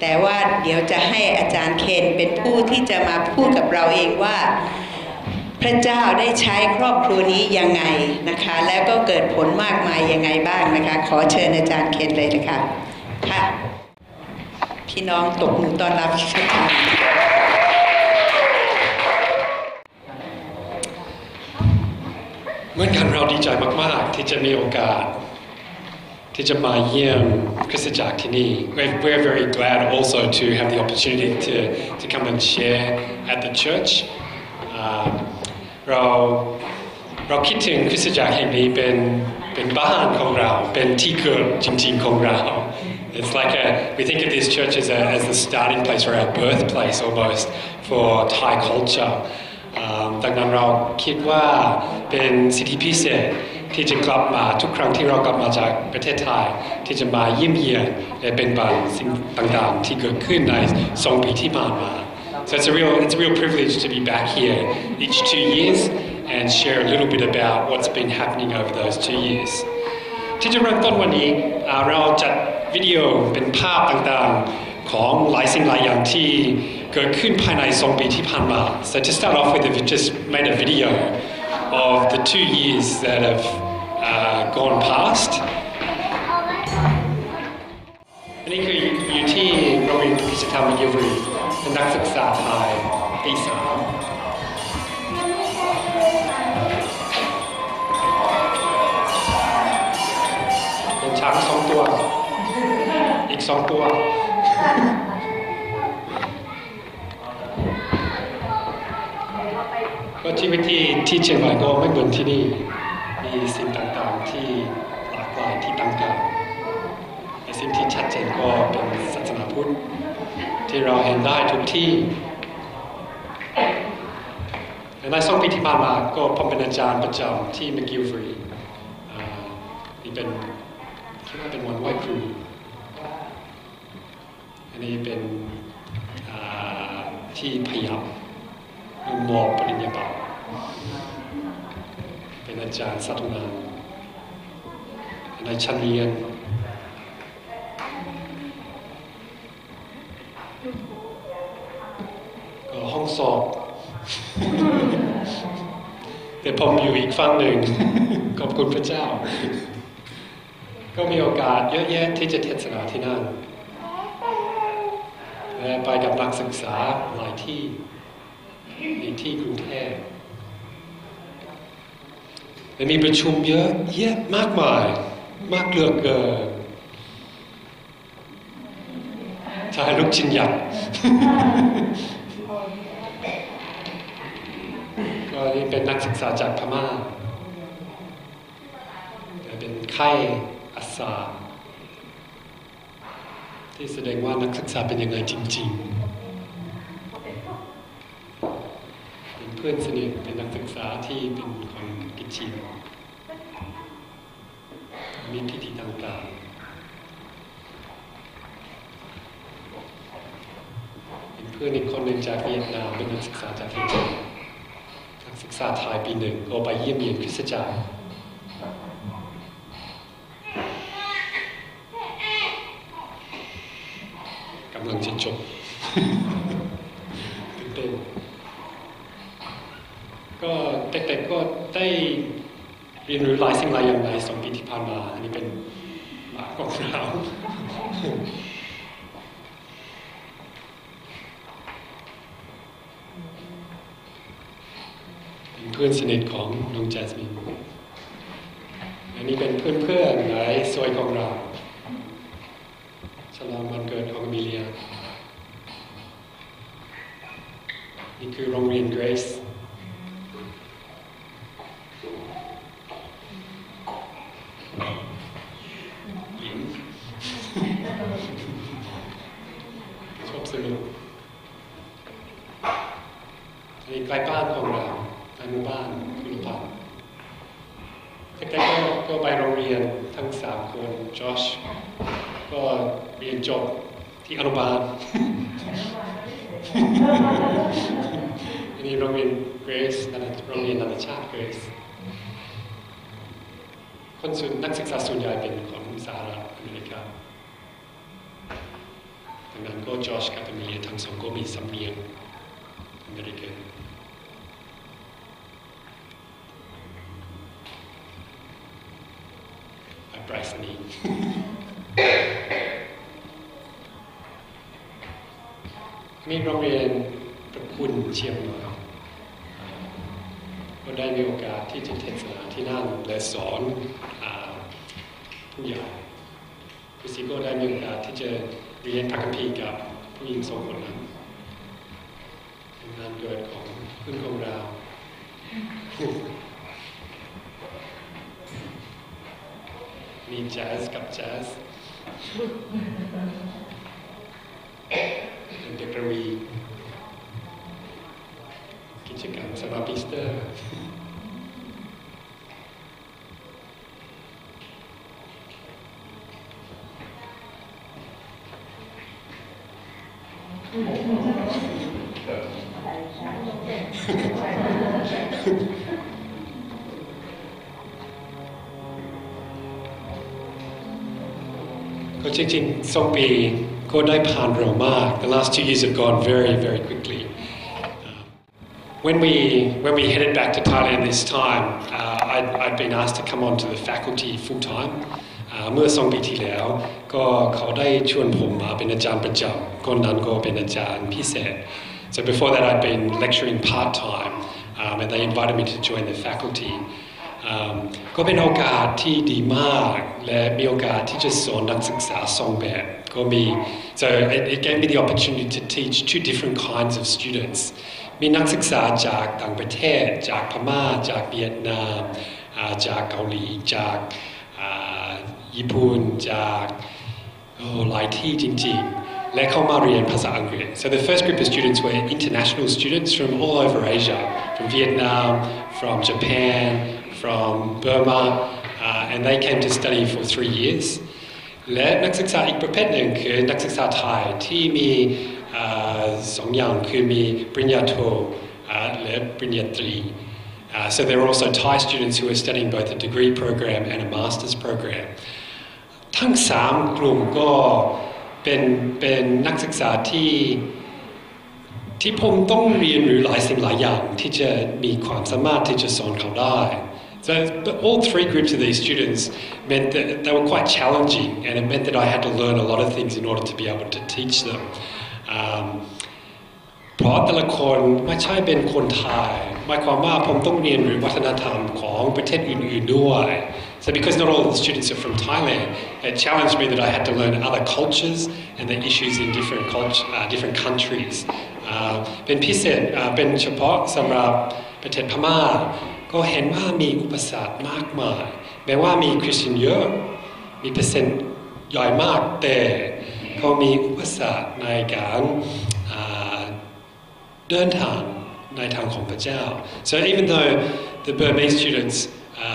แต่ว่าเดี๋ยวจะให้อาจารย์เคนเป็นผู้ที่จะมาพูดกับเราเองว่าพระเจ้าได้ใช้ครอบครัวนี้ยังไงนะคะแล้วก็เกิดผลมากมายยังไงบ้างนะคะขอเชิญอาจารย์เคนเลยนะคะค่ะพี่น้องตบมือต้อนรับทุกท่านเหมือนกันเราดีใจมากๆที่จะมีโอกาสที่จะมาเยี่ยมคริสตจักรที่นี่ We're very glad also to have the opportunity to come and share at the church เราคิดถึงคริสตจักรแห่งนี้เป็นบ้านของเราเป็นที่เกิดจริงๆของเรา It's like we think of this church as the starting place or our birthplace almost for Thai culture ดังนั้นเราคิดว่าเป็นสิทธิพิเศษที่จะกลับมาทุกครั้งที่เรากลับมาจากประเทศไทยที่จะมาเยี่ยมเยียนและเป็นบานสิ่งต่างๆที่เกิดขึ้นใน2 ปีที่ผ่านมา So it's a real privilege to be back here each 2 years and share a little bit about what's been happening over those 2 years ที่จะเริ่มต้นวันนี้เราจัดวิดีโอเป็นภาพต่างๆของหลายสิ่งหลายอย่างที่เกิดขึ้นภายใน2 ปีที่ผ่านมา So to start off with, we've just made a video of the 2 years that have gone past อันนี้คืออยู่ที่โรงเรียนพิชิตธรรมยิวรีเป็นนักศึกษาไทยปี 3เป็นช้าง2 ตัวอีก2 ตัวก็ชีวิตที่เชียงใหม่ก็ไม่เหมือนที่นี่มีสิ่งต่างๆที่หลากหลายที่ต่างกันในสิ่งที่ชัดเจนก็เป็นศาสนาพุทธที่เราเห็นได้ทุกที่ใน2 ปีที่ผ่านมาก็ผมเป็นอาจารย์ประจำที่McGill Free นี่เป็นคิดว่าเป็นวันไหว้ครูอันนี้เป็นที่พยายามมอบปริญญาบัตรเป็นอาจารย์สาธุงานในชั้นเรียนก็ห้องสอบแต่ผมอยู่อีกฝั่งหนึ่งขอบคุณพระเจ้าก็มีโอกาสเยอะแยะที่จะเทศนาที่นั่นและไปกับนักศึกษาหลายที่ในที่กรุงเทพและมีประชุมเยอะแยะมากมายมากเหลือเกินถ้าให้ลูกชิ้นยักษ์ก็นี่เป็นนักศึกษาจากพม่าเป็นไข้อาสาที่แสดงว่านักศึกษาเป็นยังไงจริงๆเพื่อนสนิทเป็นนักศึกษาที่เป็นคนกิจชินมีพิธีต่างๆเป็นเพื่อนอีกคนหนึ่งจากเวียดนามเป็นนักศึกษาจากที่จีนนักศึกษาไทยปี 1ก็ไปเยี่ยมเยียนคริสตจักรกำลังจะจบตื่นเต้นก็เด็กๆก็ได้เรียนรู้หลายสิ่งหลายอย่างใน2 ปีที่ผ่านมาอันนี้เป็นหมากของเราเป็นเพื่อนสนิทของน้องแจสมินอันนี้เป็นเพื่อนๆในซอยของเราฉลองวันเกิดของมิเลียนี่คือโรงเรียนเกรซชอบสนุกนี่ใกล้บ้านของเราในหมู่บ้านคุณภาพใกล้ๆก็ไปโรงเรียนทั้ง3 คนจอชก็เรียนจบที่อนุบาลอันนี้โรงเรียนเกรซโรงเรียนนานาชาติเกรซนักศึกษาส่วนใหญ่เป็นของสหรัฐอเมริกา ดังนั้นก็จอชกับเอมิเลียทั้งสองก็มีสำเนียงอเมริกันไปรษณีย์มีโรงเรียนประคุณเชียงใหม่ก็ได้มีโอกาสที่จะเทศนาที่นั่นและสอนผู้ใหญ่คุณซิโก้ได้มีโอกาสที่จะเรียนพระคัมภีร์กับผู้หญิงสองคนนั้นเป็นงานเกิดของเพื่อนของเรามีแจ๊สกับแจ๊สเป็นเด็กระวีกิจกรรมสมาพิสเตอร์ก็จริงๆ2 ปีก็ได้ผ่านเร็วมาก The last 2 years have gone very, very quickly. When we headed back to Thailand this time, I'd been asked to come on to the faculty full time. เมื่อ2 ปีที่แล้วก็เขาได้ชวนผมมาเป็นอาจารย์ประจำก่อนนั้นก็เป็นอาจารย์พิเศษ So before that I'd been lecturing part-time and they invited me to join the faculty. ก็เป็นโอกาสที่ดีมากและมีโอกาสที่จะสอนนักศึกษา2 แบบก็มี So it gave me the opportunity to teach 2 different kinds of students. มีนักศึกษาจากต่างประเทศจากพม่าจากเวียดนามจากเกาหลีจากญี่ปุ่นจากหลายที่จริงๆและเข้ามาเรียนภาษาอังกฤษ So the first group of students were international students from all over Asia, from Vietnam, from Japan, from Burma, and they came to study for 3 years. และนักศึกษาอีกประเภทหนึ่งคือนักศึกษาไทยที่มี2 อย่างคือมีปริญญาโทและปริญญาตรี So there were also Thai students who were studying both a degree program and a master's program. ทั้ง3 กลุ่มก็เป็นนักศึกษาที่ผมต้องเรียนรู้หลายสิ่งหลายอย่างที่จะมีความสามารถที่จะสอนเขาได้ So all 3 groups of these students meant that they were quite challenging and it meant that I had to learn a lot of things in order to be able to teach them. เพราะแต่ละคนไม่ใช่เป็นคนไทยหมายความว่าผมต้องเรียนรู้วัฒนธรรมของประเทศอื่นๆด้วย So because not all of the students are from Thailand, it challenged me that I had to learn other cultures and the issues in different countries. เป็นพิเศษเป็นเฉพาะสำหรับประเทศพม่าก็เห็นว่ามีอุปสรรคมากมายแม้ว่ามีคริสเตียนเยอะมีเปอร์เซ็นต์ใหญ่มากแต่เขามีอุปสรรคในการเดินทางในทางของพระเจ้า So even though the Burmese students,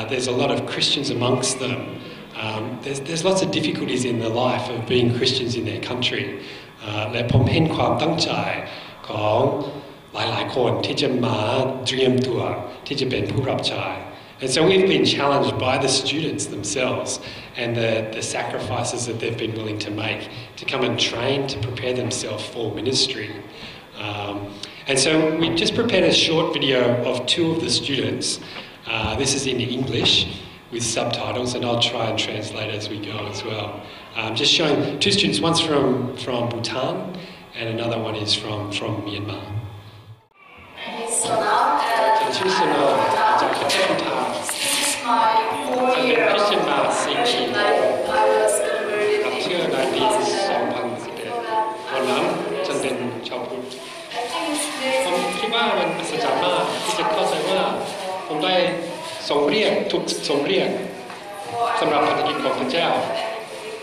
there's a lot of Christians amongst them, there's lots of difficulties in the life of being Christians in their country. และผมเห็นความตั้งใจของหลายๆคนที่จะมาเตรียมตัวที่จะเป็นผู้รับใช้ And so we've been challenged by the students themselves and the sacrifices that they've been willing to make to come and train to prepare themselves for ministry. And so we just prepared a short video of 2 of the students. This is in English with subtitles, and I'll try and translate as we go as well. Just showing 2 students, one's from Bhutan, and another one is from Myanmar. ฉันชื่อสโนจากประเทศภูฏานฉันเป็นคริสเตียนมา4 ปีรับเชื่อในปี 2011 วันนั้นฉันเป็นชาวพุทธผมคิดว่ามันอัศจรรย์มากที่จะเข้าใจว่าผมได้ถูกส่งเรียกสำหรับภารกิจของพระเจ้า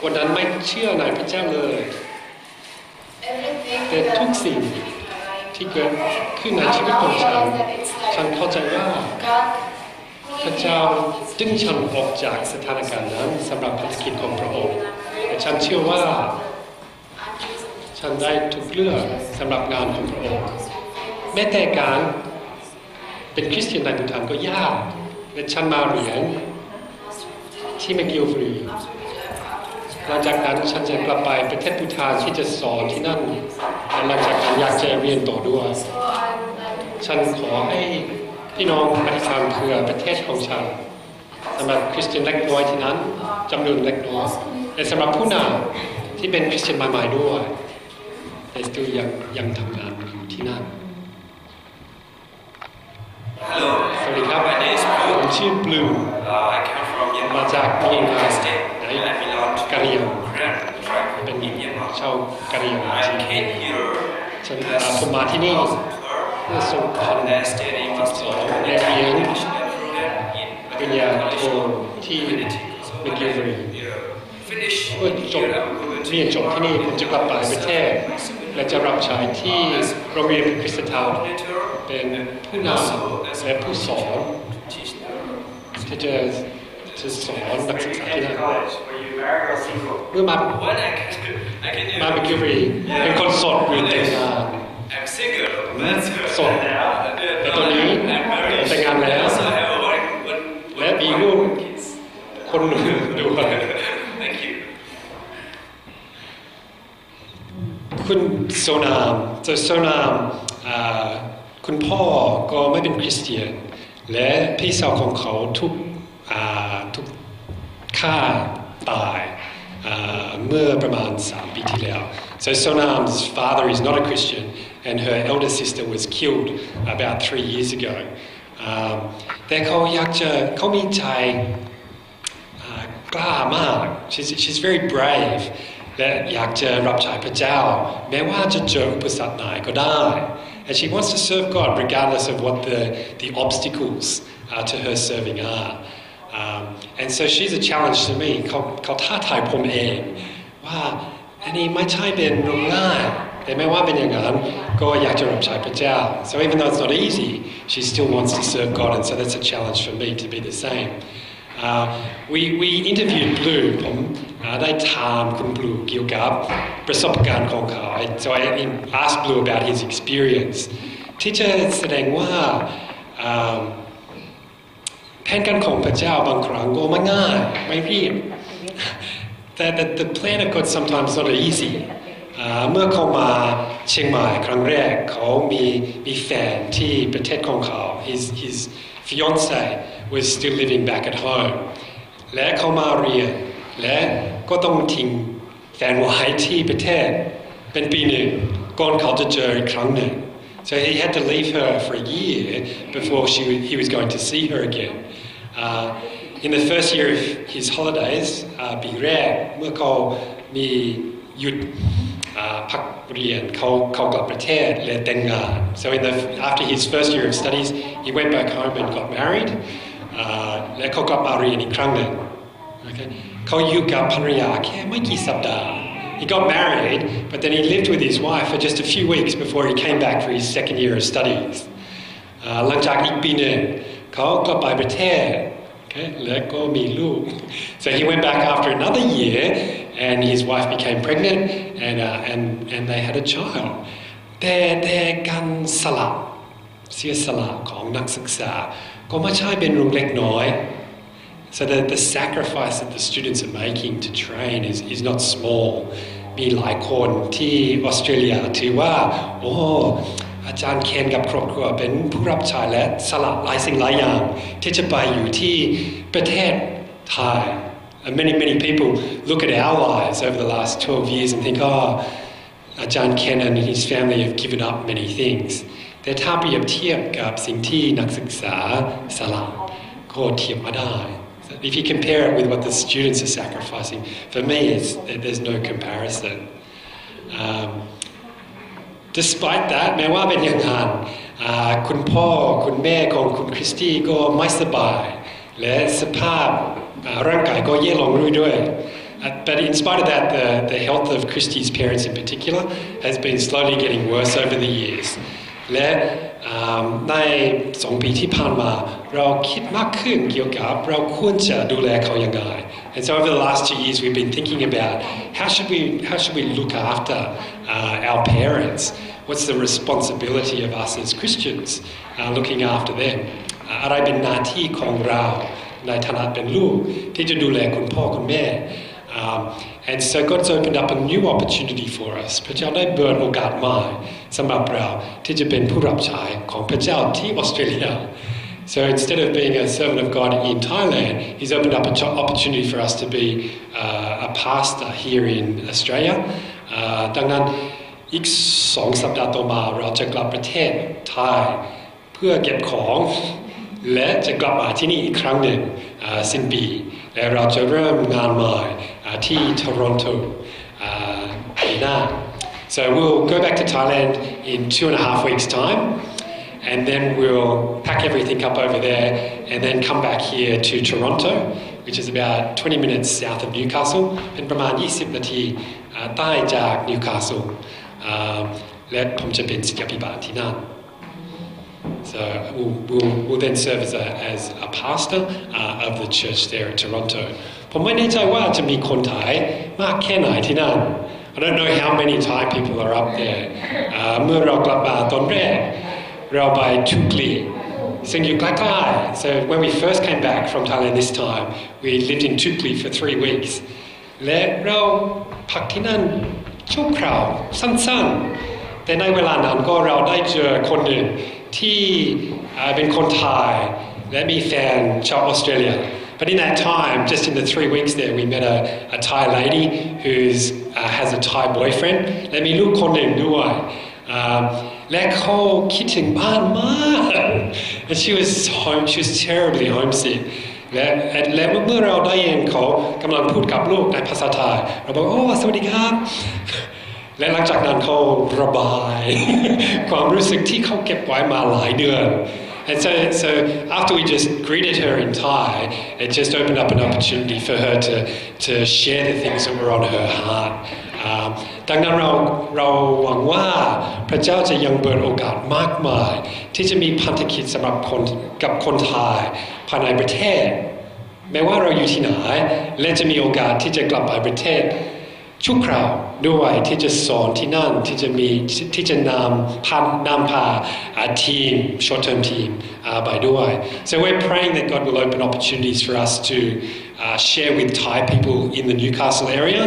วันนั้นไม่เชื่อในพระเจ้าเลยแต่ทุกสิ่งที่เกิดขึ้นในชีวิตของฉันเข้าใจว่าพระเจ้าดึงฉันออกจากสถานการณ์นั้นสำหรับภารกิจของพระองค์และฉันเชื่อว่าฉันได้ถูกเลือกสำหรับงานของพระองค์แม้แต่การเป็นคริสเตียนในภูฏานก็ยากและฉันมาเรียนที่แมคกิลฟรี หลังจากนั้นฉันจะกลับไปประเทศภูฏานที่จะสอนที่นั่นและหลังจากนั้นอยากจะเรียนต่อด้วยฉันขอให้พี่น้องอธิษฐานเพื่อประเทศของฉันสำหรับคริสเตียนเล็กน้อยที่นั้นจำนวนเล็กน้อยและสำหรับผู้นำที่เป็นคริสเตียนใหม่ๆด้วยแต่stillยังทำงานอยู่ที่นั่นสวัสดีครับผมชื่อบลูมาจากเมียนมาในกะเหรี่ยงเป็นชาวกะเหรี่ยงฉันผมมาที่นี่เมื่อ2012และเรียนปริญญาโทที่McGillเมื่อจบเรียนจบที่นี่ผมจะกลับไปประเทศและจะรับใช้ที่โรงเรียนคริสตธรรมเป็นผู้นำและผู้สอนที่จะสอนนักศึกษาที่นั่นเมื่อมาMcGillเป็นคนโสดหรือแต่งงานโสดแต่ตอนนี้แต่งงานแล้วและมีลูกคนหนึ่งด้วยคุณโซนามคุณพ่อก็ไม่เป็นคริสเตียนและพี่สาวของเขาทุกฆ่าตายเมื่อประมาณ3 ปีที่แล้ว So Sonam's father is not a Christian and her elder sister was killed about 3 years ago แต่เขามีใจกล้ามาก she's very brave และอยากจะรับใช้พระเจ้าแม้ว่าจะเจออุปสรรคไหนก็ได้ and she wants to serve God regardless of what the obstacles to her serving are and so she's a challenge to me เขาท้าทายผมเองว่าอันนี้ไม่ใช่เป็นเรื่องง่ายแต่ไม่ว่าเป็นอย่างนั้นก็อยากจะรับใช้พระเจ้า so even though it's not easy she still wants to serve God and so that's a challenge for me to be the same we interviewed Blue ผมได้ถามคุณ Blue เกี่ยวกับประสบการณ์ของเขา so I asked Blue about his experience ที่จะแสดงว่าแผนการของพระเจ้าบางครั้งก็ไม่ง่ายไม่รีบแต่ the plan of God sometimes not easy เมื่อเขามาเชียงใหม่ครั้งแรกเขามีแฟนที่ประเทศของเขา his fiance was still living back at home และเขามาเรียนและก็ต้องทิ้งแฟนไว้ที่ประเทศเป็นปีหนึ่งก่อนเขาจะเจออีกครั้งหนึ่ง so he had to leave her for a year before he was going to see her again in the first year of his holidays ปีแรกเมื่อเขามีหยุดพักเรียนเขากลับประเทศและแต่งงาน so after his first year of studies he went back home and got married และเขากลับมาเรียนอีกครั้งหนึ่ง เขาอยู่กับภรรยาแค่ไม่กี่สัปดาห์ he got married but then he lived with his wife for just a few weeks before he came back for his second year of studies หลังจากอีกปีหนึ่งเขากลับไปประเทศ แล้วก็มีลูก so he went back after another year and his wife became pregnant and they had a child แต่การเสียสละของนักศึกษาก็ไม่ใช่เป็นเรื่องเล็กน้อย so the sacrifice that the students are making to train is not small มีหลายคนที่ออสเตรเลียถือว่าโอ้อาจารย์เคนกับครอบครัวเป็นผู้รับใช้และสละหลายสิ่งหลายอย่างที่จะไปอยู่ที่ประเทศไทย and many people look at our lives over the last 12 years and thinkอาจารย์เคนand his family have given up many things แต่ถ้าเปรียบเทียบกับสิ่งที่นักศึกษาสละก็เทียบไม่ได้ if you compare it with what the students are sacrificing for me there's no comparison despite that แม้ว่าเป็นอย่างนั้นคุณพ่อคุณแม่ของคุณคริสตี้ก็ไม่สบายและสภาพร่างกายก็แย่ลงเรื่อยๆ but in spite of that the health of Christy's parents in particular has been slowly getting worse over the years และใน2 ปีที่ผ่านมาเราคิดมากขึ้นเกี่ยวกับเราควรจะดูแลเขายังไง and so over the last 2 years we've been thinking about how should we look after our parents what's the responsibility of us as Christians looking after them อะไรเป็นหน้าที่ของเราในฐานะเป็นลูกที่จะดูแลคุณพ่อคุณแม่ And so God's opened up a new opportunity for us พระเจ้าได้เปิดโอกาสใหม่สำหรับเราที่จะเป็นผู้รับใช้ของพระเจ้าที่ออสเตรเลีย So instead of being a servant of God in Thailand, He's opened up an opportunity for us to be a pastor here in Australia. ดังนั้นอีก2 สัปดาห์ต่อมาเราจะกลับประเทศไทยเพื่อเก็บของและจะกลับมาที่นี่อีกครั้งหนึ่งสิ้นปีและเราจะเริ่มงานใหม่ที่ Toronto ปีหน้า So we'll go back to Thailand in 2.5 weeks' time, and then we'll pack everything up over there, and then come back here to Toronto, which is about 20 minutes south of Newcastle, เป็นประมาณ20 นาทีใต้จาก Newcastle, และผมจะเป็นศิษยาภิบาลที่นั่น So we'll then serve as a pastor of the church there at Toronto. ผมไม่แน่ใจว่าจะมีคนไทยมากแค่ไหนที่นั่น I don't know how many Thai people are up there. เมื่อเรากลับมาตอนแรกเราไปทุกลีซึ่งอยู่ใกล้ๆ So when we first came back from Thailand this time, we lived in Tukli for 3 weeks. และเราพักที่นั่นชั่วคราวสั้นๆแต่ในเวลานั้นก็เราได้เจอคนหนึ่งที่เป็นคนไทยและมีแฟนชาวออสเตรเลีย But in that time, just in the 3 weeks there, we met a Thai lady who has a Thai boyfriend และมีลูกคนหนึ่งด้วยและเขาคิดถึงบ้านมาก And she was terribly homesick และเมื่อเราได้ยินเขากำลังพูดกับลูกในภาษาไทยเราบอกโอ้สวัสดีครับและหลังจากนั้นเขาระบายความรู้สึกที่เขาเก็บไว้มาหลายเดือน And so after we just greeted her in Thai, it just opened up an opportunity for her to share the things that were on her heart. ดังนั้นเราหวังว่าพระเจ้าจะยังเปิดโอกาสมากมายที่จะมีพันธกิจสำหรับคนไทยภายในประเทศแม้ว่าเราอยู่ที่ไหนและจะมีโอกาสที่จะกลับไปประเทศชั่วคราวด้วยที่จะสอนที่นั่นที่จะนำพาteam short-term team ไปด้วย So we're praying that God will open opportunities for us to share with Thai people in the Newcastle area,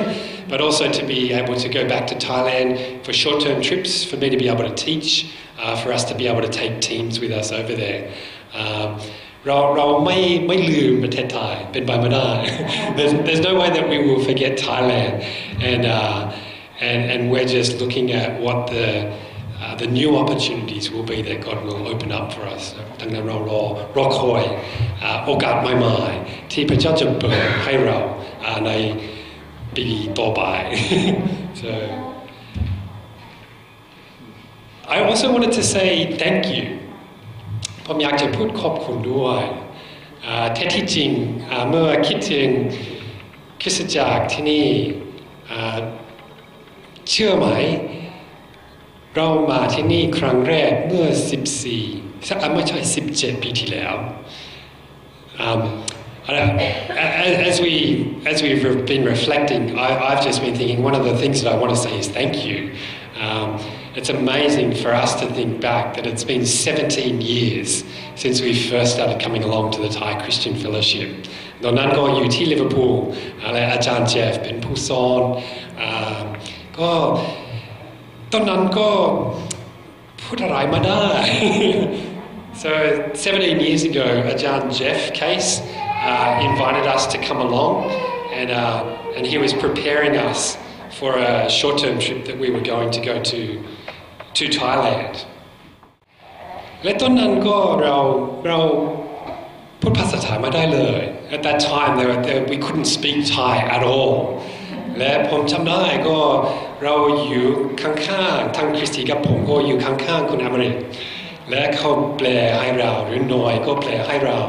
but also to be able to go back to Thailand for short-term trips, for me to be able to teach, for us to be able to take teams with us over there. เราไม่ลืมประเทศไทยเป็นไปไม่ได้ There's no way that we will forget Thailand, and we're just looking at what the new opportunities will be that God will open up for us. ดังนั้นเรารอคอยโอกาสใหม่ๆที่พระเจ้าจะเปิดให้เราในปีต่อไป So I also wanted to say thank you.ผมอยากจะพูดขอบคุณด้วยแท้ที่จริงเมื่อคิดถึงคริสตจักรที่นี่เชื่อไหมเรามาที่นี่ครั้งแรกเมื่อ17 ปีที่แล้ว As we've been reflecting, I've just been thinking one of the things that I want to say is thank you. It's amazing for us to think back that it's been 17 years since we first started coming along to the Thai Christian Fellowship. ตอนนั้นก็อยู่ที่ลิเวอร์พูลและอาจารย์เจฟเป็นผู้สอนก็ตอนนั้นก็พูดอะไรมาได้ So 17 years ago, Ajahn Jeff Case invited us to come along, and he was preparing us for a short-term trip that we were going to go to Thailand. และตอนนั้นก็เราพูดภาษาไทยไม่ได้เลย At that time, we couldn't speak Thai at all. และผมจำได้ก็เราอยู่ข้างๆทั้งคริสตีกับผมก็อยู่ข้างๆคุณอเมริกและเขาแปลให้เราหรือหน่อยก็แปลให้เรา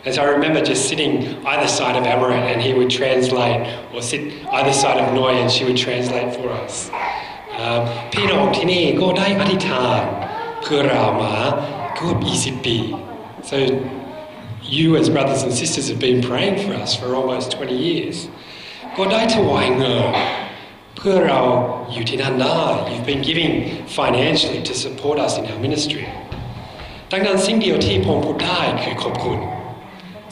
And so I remember just sitting either side of Amarit, and he would translate, or sit either side of Noi, and she would translate for us. พี่น้องที่นี่ก็ได้อธิษฐานเพื่อเรามาเกือบ20 ปี So you as brothers and sisters have been praying for us for almost 20 years. ก็ได้ถวายเงินเพื่อเราอยู่ที่นั่นได้ You've been giving financially to support us in our ministry. ดังนั้นสิ่งเดียวที่ผมพูดได้คือขอบคุณ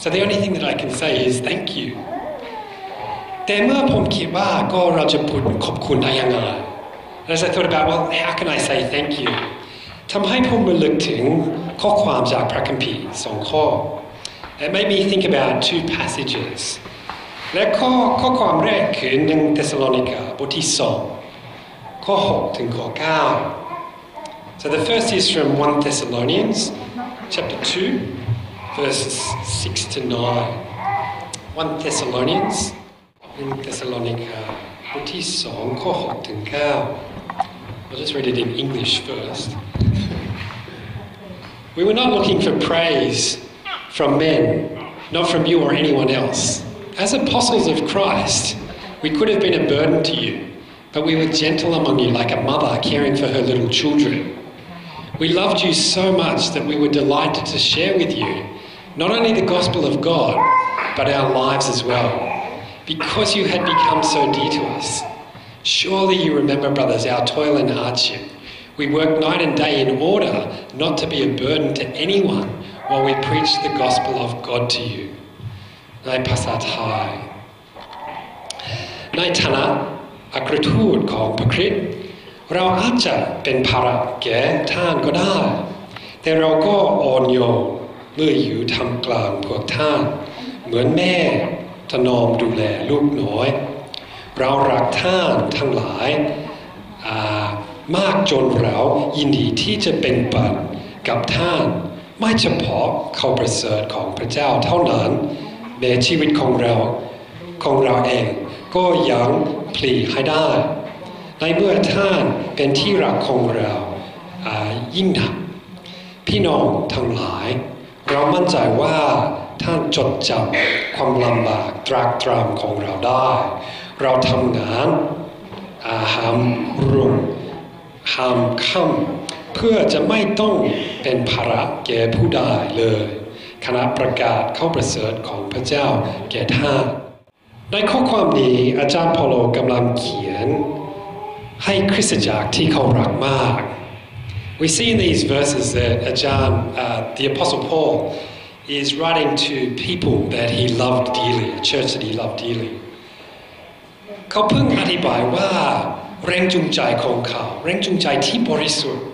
So the only thing that I can say is thank you. แต่เมื่อผมคิดว่าก็เราจะพูดขอบคุณได้ยังไง As I thought about, well, how can I say thank you? ทำให้ผมระลึกถึงข้อความจากพระคัมภีร์2 ข้อ It made me think about 2 passages และข้อความแรกคือ1 เธสาโลนิกาบทที่ 2 ข้อ 6 ถึงข้อ 9 So the first is from 1 Thessalonians chapter 2 verses 6 to 9 1 Thessalonians 1 Thessalonica บทที่ 2 ข้อ 6 ถึง 9 I'll just read it in English first. We were not looking for praise from men, not from you or anyone else. As apostles of Christ, we could have been a burden to you, but we were gentle among you like a mother caring for her little children. We loved you so much that we were delighted to share with you not only the gospel of God, but our lives as well, because you had become so dear to us. Surely you remember, brothers, our toil and hardship. We worked night and day in order not to be a burden to anyone while we preach the gospel of God to you. ในภาษาไทยในฐานะอัครทูตของพระคริสต์เราอาจจะเป็นภาระแก่ท่านก็ได้แต่เราก็อ่อนโยนเมื่ออยู่ท่ามกลางพวกท่านเหมือนแม่ถนอมดูแลลูกน้อยเรารักท่านทั้งหลายมากจนเรายินดีที่จะเป็นปันกับท่านไม่เฉพาะเขาประเสริฐของพระเจ้าเท่านั้นแม้ชีวิตของเราเองก็ยังพลีให้ได้ในเมื่อท่านเป็นที่รักของเรายิ่งนักพี่น้องทั้งหลายเรามั่นใจว่าท่านจดจำความลำบากตรากตรำของเราได้เราทำงานหามรุ่งหามค่ำเพื่อจะไม่ต้องเป็นภาระแก่ผู้ใดเลยคณะประกาศข้าประเสริฐของพระเจ้าแก่ท่านในข้อความนี้อาจารย์เปาโลกำลังเขียนให้คริสตจักรที่เขารักมาก We see in these verses that the Apostle Paul is writing to people that he loved dearly, a church that he loved dearly. เขาเพิ่งอธิบายว่าแรงจูงใจของเขาแรงจูงใจที่บริสุทธิ์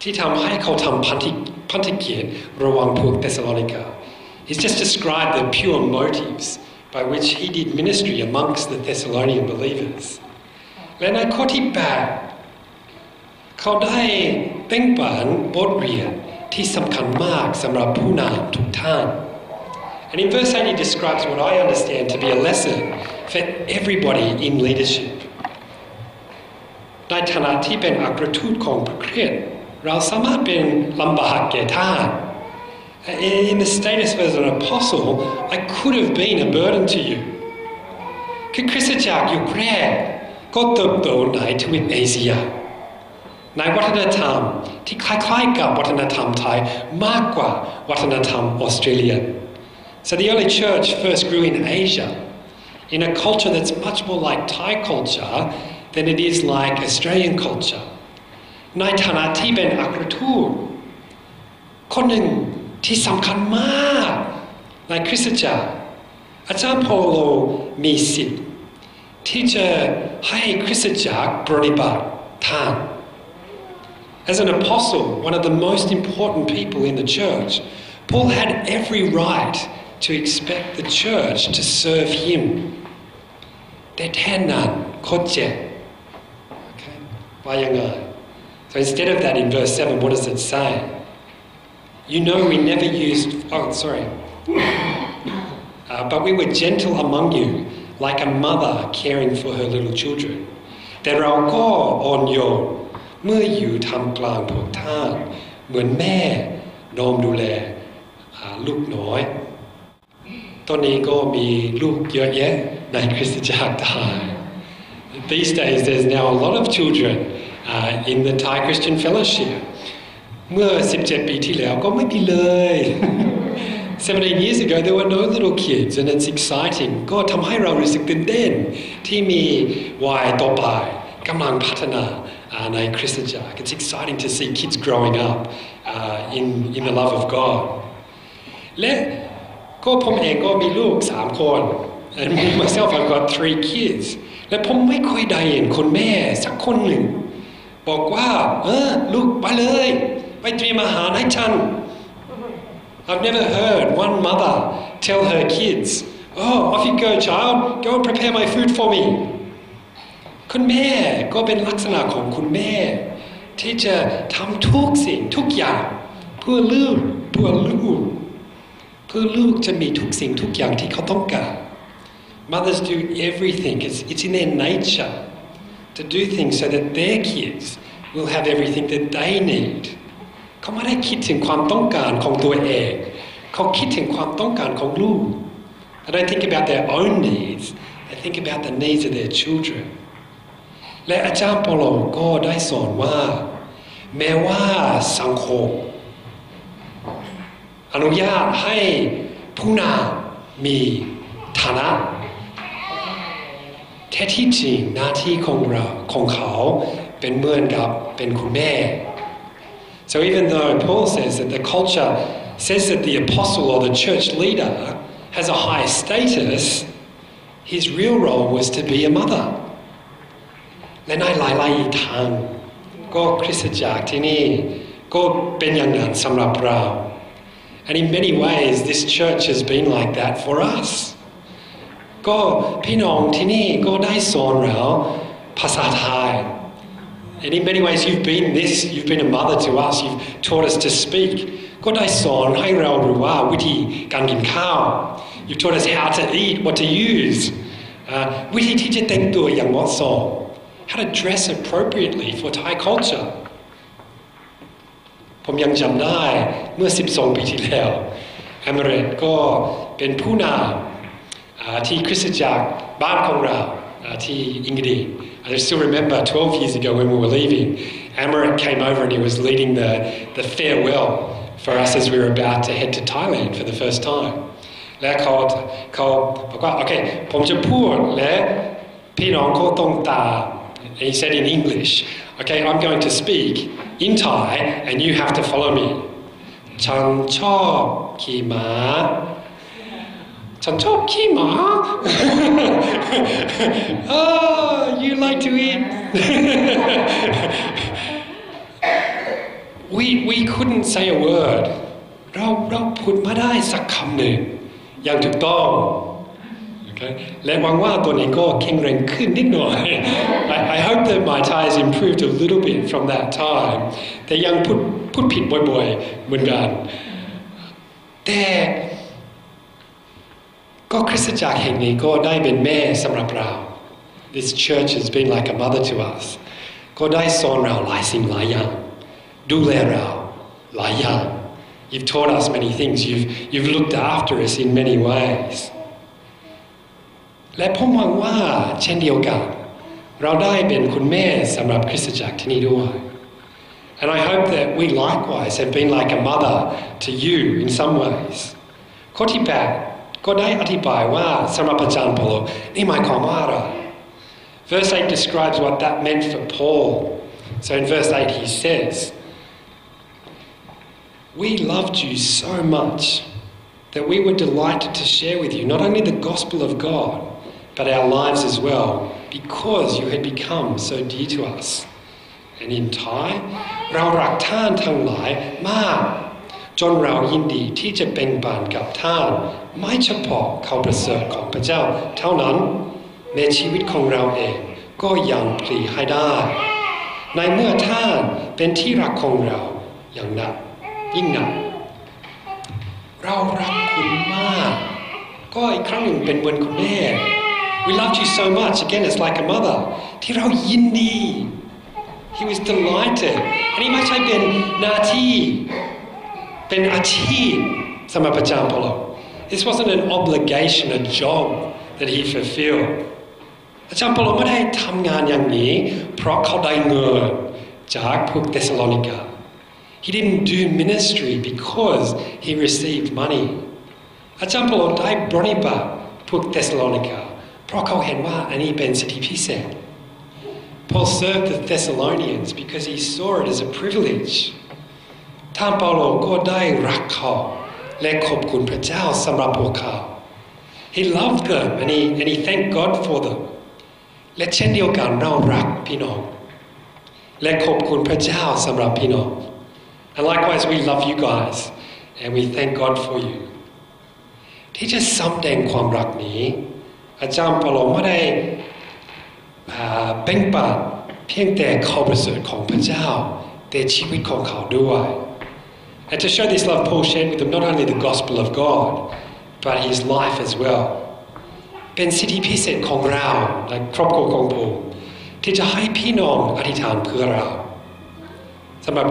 ที่ทำให้เขาทำพันธกิจระหว่างพวกเธสาโลนิกา He's just described the pure motives by which he did ministry amongst the Thessalonian believers. และในข้อที่ 8 เขาได้แบ่งปันบทเรียนที่สำคัญมากสำหรับผู้นำทุกท่าน And in verse 8 he describes what I understand to be a lesson for everybody in leadership. ในฐานะที่เป็นอัครทูตของพระคริสต์เราสามารถเป็นลำบากแก่ท่าน In the status as an apostle, I could have been a burden to you. คือคริสตจักรยุคแรกก็เติบโตในทวีปเอเชียในวัฒนธรรมที่คล้ายๆกับวัฒนธรรมไทยมากกว่าวัฒนธรรมออสเตรเลีย So the early church first grew in Asia, in a culture that's much more like Thai culture than it is like Australian culture. ในฐานะที่เป็นอัครทูตคนหนึ่งที่สำคัญมากในคริสตจักรอาจารย์เปาโลมีสิทธิ์ที่จะให้คริสตจักรปฏิบัติท่าน As an apostle, one of the most important people in the church, Paul had every right to expect the church to serve him. แต่แทนนั้นข้อ7 ว่ายังไง So instead of that in verse 7, what does it say? You know we never used, but we were gentle among you, like a mother caring for her little children. แต่เราก็อ่อนโยนเมื่ออยู่ท่ามกลางพวกท่านเหมือนแม่นอมดูแลลูกน้อยตอนนี้ก็มีลูกเยอะแยะในคริสตจักรไทย These days there's now a lot of children in the Thai Christian Fellowship เมื่อ17 ปีที่แล้วก็ไม่มีเลย 17 years ago there were no little kids and it's exciting ก็ทำให้เรารู้สึกตื่นเต้นที่มีวัยต่อไปกำลังพัฒนาในคริสตจักร It's exciting to see kids growing up in the love of God และก็ผมเองก็มีลูก3 คน And myself, I've got 3 kids. และผมไม่ค่อยได้เห็นคนแม่สักคนหนึ่งบอกว่าลูกไปเลยไปเตรียมอาหารให้ฉัน I've never heard one mother tell her kids, "Oh, off you go, child. Go and prepare my food for me." คุณแม่ก็เป็นลักษณะของคุณแม่ที่จะทำทุกสิ่งทุกอย่างเพื่อลูกจะมีทุกสิ่งทุกอย่างที่เขาต้องการ Mothers do everything. It's in their nature to do things so that their kids will have everything that they need. เขาไม่ได้คิดถึงความต้องการของตัวเองเขาคิดถึงความต้องการของลูก They don't think about their own needs. They think about the needs of their children. และอาจารย์เปาโลก็ได้สอนว่าแม้ว่าสังคมอนุญาตให้ผู้นำมีฐานะแท้ที่จริงหน้าที่ของเขาเป็นเหมือนกับเป็นคุณแม่ So even though Paul says that the culture says that the apostle or the church leader has a high status, his real role was to be a mother. และในหลายๆทางก็คริสตจักรที่นี่ก็เป็นอย่างนั้นสำหรับเรา And in many ways this church has been like that for us. ก็พี่น้องที่นี่ก็ได้สอนเราภาษาไทย And in many ways you've been a mother to us, you've taught us to speak. ก็ได้สอนให้เรารู้ว่าวิธีการกินข้าว You've taught us how to eat, what to use. วิธีที่จะแต่งตัวอย่างเหมาะสม How to dress appropriately for Thai culture. ผมยังจำได้เมื่อ12 ปีที่แล้วอเมริกก็เป็นผู้นำที่คริสตจักรบ้านของเราที่อังกฤษ I still remember 12 years ago when we were leaving, Amarit came over and he was leading the farewell for us as we were about to head to Thailand for the first time. และเขาบอกว่าโอเคผมจะพูดและพี่น้องก็ต้องตาม And he said in English, okay, I'm going to speak in Thai and you have to follow me. ฉันชอบขี่ม้า ฉันชอบขี่ม้า Oh, you like to eat? We couldn't say a word. เราพูดไม่ได้สักคำหนึ่งอย่างถูกต้อง Okay? และหวังว่าตัวนี้ก็แข็งแรงขึ้นนิดหน่อย I hope that my Thai has improved a little bit from that time. แต่ยังพูดผิดบ่อยๆเหมือนกันแต่ก็คริสตจักรแห่งนี้ก็ได้เป็นแม่สำหรับเรา This church has been like a mother to us. ก็ได้สอนเราหลายสิ่งหลายอย่างดูแลเราหลายอย่าง You've taught us many things. You've looked after us in many ways. และผมหวังว่าเช่นเดียวกันเราได้เป็นคุณแม่สำหรับคริสตจักรที่นี่ด้วย And I hope that we likewise have been like a mother to you in some ways. ข้อที่ 8 ก็ได้อธิบายว่าสำหรับอาจารย์เปาโลนี่หมายความว่าอะไร Verse 8 describes what that meant for Paul. So in verse 8 he says, We loved you so much that we were delighted to share with you not only the gospel of God, but our lives as well, because you had become so dear to us. And in Thai, เรารักท่านทั้งหลายมากจนเรายินดีที่จะแบ่งปันกับท่านไม่เฉพาะข่าวประเสริฐของพระเจ้าเท่านั้นแม้ชีวิตของเราเองก็ยังพลีให้ได้ในเมื่อท่านเป็นที่รักของเราอย่างหนักยิ่งหนักเรารักคุณมากก็อีกครั้งหนึ่งเป็นเหมือนคุณแม่ We loved you so much again it's like a mother ที่เรายินดี He was delighted อันนี้ไม่ใช่เป็นหน้าที่เป็นอาชีพสำหรับอาจารย์เปาโล This wasn't an obligation, a job that he fulfilled. อาจารย์เปาโลไม่ได้ทำงานอย่างนี้เพราะเขาได้เงินจากพวกเธสซาโลนิกา He didn't do ministry because he received money. อาจารย์เปาโลได้ปฏิบัติพวกเธสซาโลนิกาเพราะเขาเห็นว่าอันนี้เป็นสิทธิพิเศษ Paul served the Thessalonians because he saw it as a privilege. ท่านเปาโลก็ได้รักเขาและขอบคุณพระเจ้าสำหรับพวกเขา He loved them and he thanked God for them และเช่นเดียวกันเรารักพี่น้องและขอบคุณพระเจ้าสำหรับพี่น้อง and likewise we love you guys and we thank God for you ที่จะสำแดงความรักนี้อาจารย์เปาโลไม่ได้แบ่งปันเพียงแต่ข่าวประเสริฐของพระเจ้าแต่ชีวิตของเขาด้วย and to show this love Paul shared with them not only the gospel of God but his life as well เป็นสิทธิพิเศษของเราและครอบครัวของผมที่จะให้พี่น้องอธิษฐานเพื่อเราสำหรั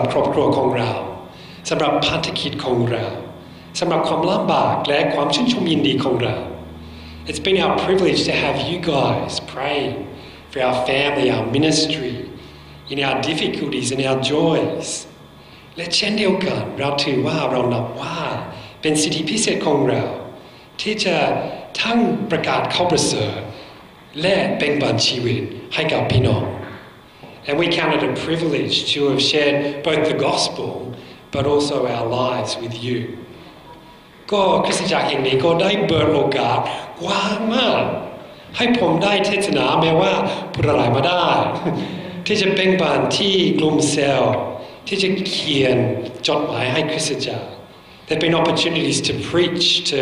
บครอบครัวของเราสำหรับพันธกิจของเราสำหรับความลำบากและความชื่นชมยินดีของเรา It's been our privilege to have you guys pray for our family, our ministry, in our difficulties and our joys และเช่นเดียวกันเราถือว่าเรานับว่าเป็นสิทธิพิเศษของเราที่จะทั้งประกาศข่าวประเสริฐและแบ่งปันชีวิตให้กับพี่น้อง And we count it a privilege to have shared both the gospel but also our lives with you ก็คริสตจักรแห่งนี้ก็ได้เปิดโอกาสกว้างมากให้ผมได้เทศนาแม้ว่าพูดอะไรมาได้ ที่จะแบ่งปันที่กลุ่มเซลล์ที่จะเขียนจดหมายให้คริสตจักรThere have been opportunities to preach, to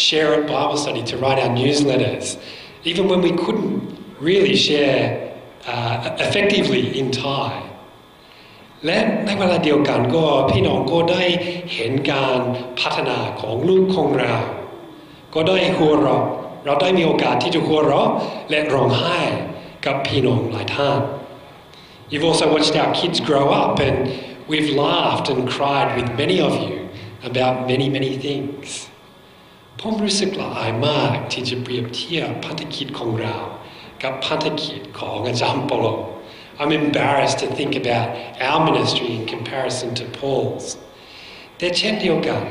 share at Bible study, to write our newsletters, even when we couldn't really share effectively in Thai. และในเวลาเดียวกันก็พี่น้องก็ได้เห็นการพัฒนาของลูกของเราก็ได้หัวเราะเราได้มีโอกาสที่จะหัวเราะและร้องไห้กับพี่น้องหลายท่าน You've also watched our kids grow up and we've laughed and cried with many of you.about many things ผมรู้สึกละอายมากที่จะเปรียบเทียบพันธกิจของเรากับพันธกิจของอาจารย์เปาโล I'm embarrassed to think about our ministry in comparison to Paul's แต่เช่นเดียวกัน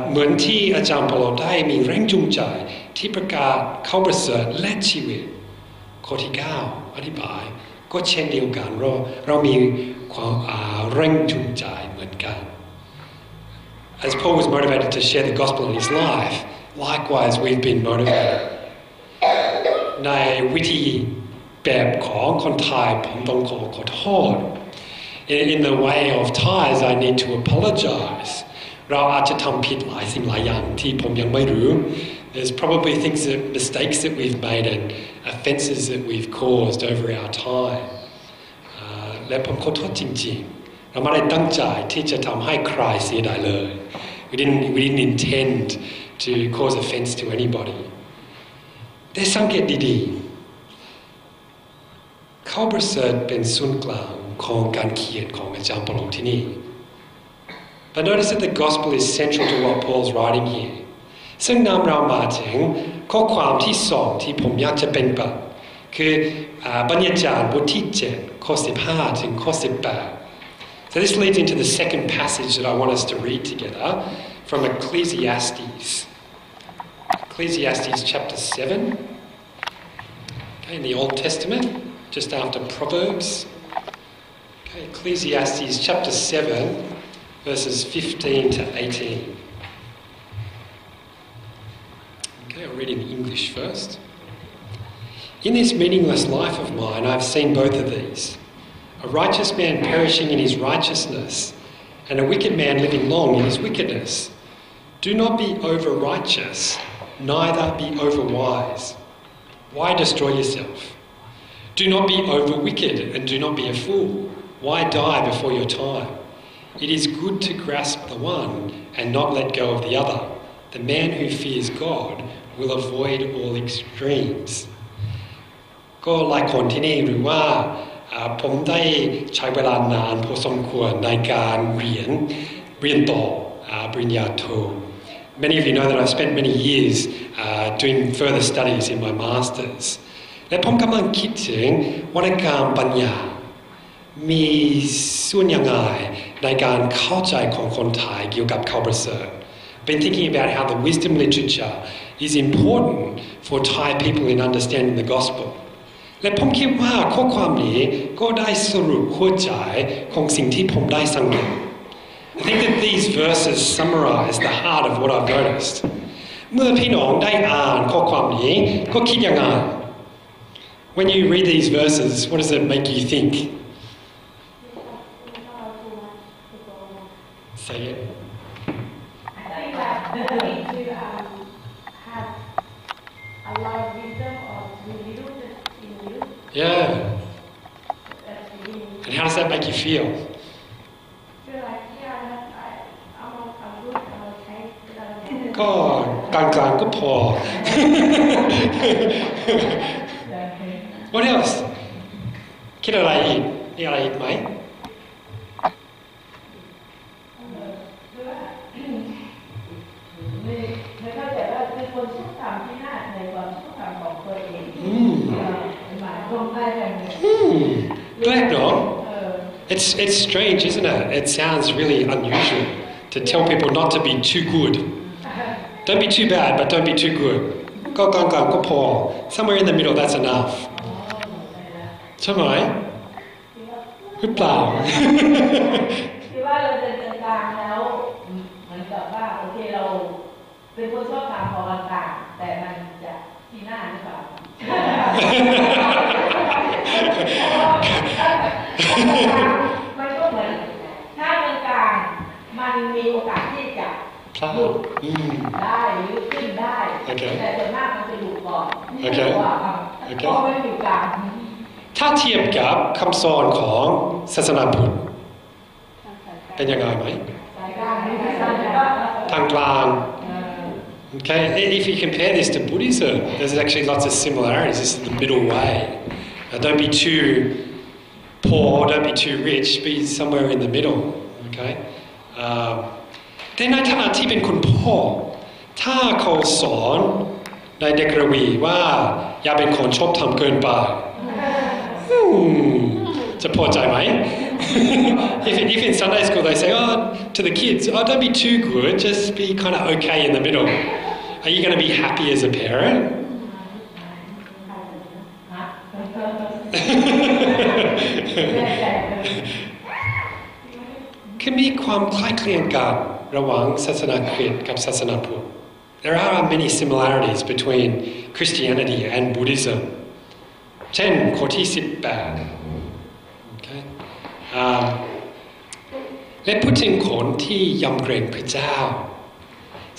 เหมือนที่อาจารย์เปาโลได้มีแรงจูงใจที่ประกาศข่าวประเสริฐและชีวิตข้อที่9อธิบายก็เช่นเดียวกันเรามีความแรงจูงใจเหมือนกันAs Paul was motivated to share the gospel in his life, likewise we've been motivated. ในวิธีแบบของคนไทยผมต้องขอโทษ In the way of Thais, I need to apologize. เราอาจจะทำผิดหลายสิ่งหลายอย่างที่ผมยังไม่รู้ There's probably mistakes that we've made and offences that we've caused over our time. และผมขอโทษจริงๆเราไม่ได้ตั้งใจที่จะทำให้ใครเสียดายเลย We didn't intend to cause offense to anybody แต่สังเกตดีๆข่าวประเสริฐเป็นศูนย์กลางของการเขียนของอาจารย์เปาโลที่นี่ But notice that the gospel is central to what Paul's writing here ซึ่งนำเรามาถึงข้อความที่2ที่ผมอยากจะเป็นปันคือบัญญัติจารย์บทที่7ข้อ15ถึงข้อ18So this leads into the second passage that I want us to read together from Ecclesiastes. Ecclesiastes chapter 7, okay, in the Old Testament, just after Proverbs. Okay, Ecclesiastes chapter 7, verses 15 to 18. Okay, I'll read in English first. In this meaningless life of mine, I've seen both of these.A righteous man perishing in his righteousness, and a wicked man living long in his wickedness. Do not be over-righteous, neither be over-wise. Why destroy yourself? Do not be over-wicked, and do not be a fool. Why die before your time? It is good to grasp the one and not let go of the other. The man who fears God will avoid all extremes. ก็หลายคนที่นี่หรือว่าผมได้ใช้เวลานานพอสมควรในการเรียนต่อปริญญาโท Many of you know that I've spent many years doing further studies in my masters และผมกำลังคิดถึงวรรณกรรมปัญญามีส่วนยังไงในการเข้าใจของคนไทยเกี่ยวกับข่าวประเสริฐ Been thinking about how the wisdom literature is important for Thai people in understanding the gospelและผมคิดว่าข้อความนี้ก็ได้สรุปหัวใจของสิ่งที่ผมได้สังเกต I think that these verses summarize the heart of what I've noticed เมื่อพี่น้องได้อ่านข้อความนี้ก็คิดยังไง When you read these verses, what does it make you think? Say it. I think that we need to have a lot of wisdom or to be rooted in you. Yeah. That's really And how does that make you feel? feel like I'm good. I'm okay. ก็กลางๆก็พอ What else? คิดอะไรอีกมีอะไรอีกไหม ไม่เข้าใจว่าเป็นคนชอบทำที่น่าในความชอบทำของตัวเองหมายความว่าอย่างนี้ แปลกเนาะ It's strange, isn't it? It sounds really unusual to tell people not to be too good. Don't be too bad, but don't be too good. ก็กลางๆก็พอ Somewhere in the middle, that's enough. ใช่ไหมหรือเปล่า คิดว่าเราจะกลางแล้วเหมือนกับว่าโอเคเราเป็นคนชอบทำพอกลางแต่มันจะที่หน้าหรือเปล่า มันก็เหมือนถ้ามันกลางมันมีโอกาสที่จะหลุดได้หรือขึ้นได้แต่ส่วนมากมันจะหลุดก่อนเพราะมันอยู่กลางถ้าเทียบกับคำสอนของศาสนาพุทธเป็นยังไงไหมทางกลาง Okay, if you compare this to Buddhism, there's actually lots of similarities. This is the middle way. Don't be too poor, don't be too rich, be somewhere in the middle. Okay. แต่ในฐานะที่เป็นคุณพ่อถ้าเขาสอนในเด็กระวีว่าอย่าเป็นคนชอบทำเกินไปจะพอใจไหม if in Sunday school they say, to the kids, don't be too good, just be kind of okay in the middle. Are you going to be happy as a parent? คือมีความคล้ายคลึงกันระหว่างศาสนาคริสต์กับศาสนาพุทธ There are many similarities between Christianity and Buddhism. เช่นข้อที่18 Okay. และพูดถึงคนที่ยำเกรงพระเจ้า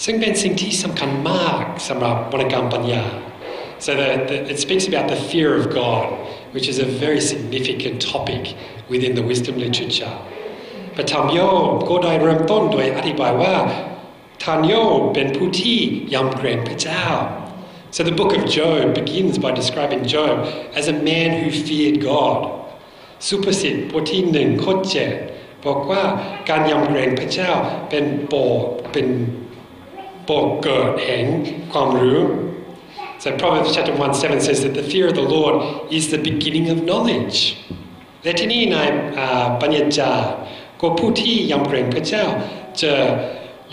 ซึ่งเป็นสิ่งที่สำคัญมากสำหรับวรรณกรรมปัญญา So it speaks about the fear of God, which is a very significant topic within the wisdom literature. พระธรรมโยบก็ได้เริ่มต้นโดยอธิบายว่าท่านโยบเป็นผู้ที่ยำเกรงพระเจ้า So the book of Job begins by describing Job as a man who feared God. สุภาษิตบทที่1ข้อ7บอกว่าการยำเกรงพระเจ้าเป็นปกเกิดแห่งความรู้ So Proverbs chapter 1:7 says that the fear of the Lord is the beginning of knowledge. และที่นี่ในปัญญาจารย์ก็ผู้ที่ยำเกรงพระเจ้าจะ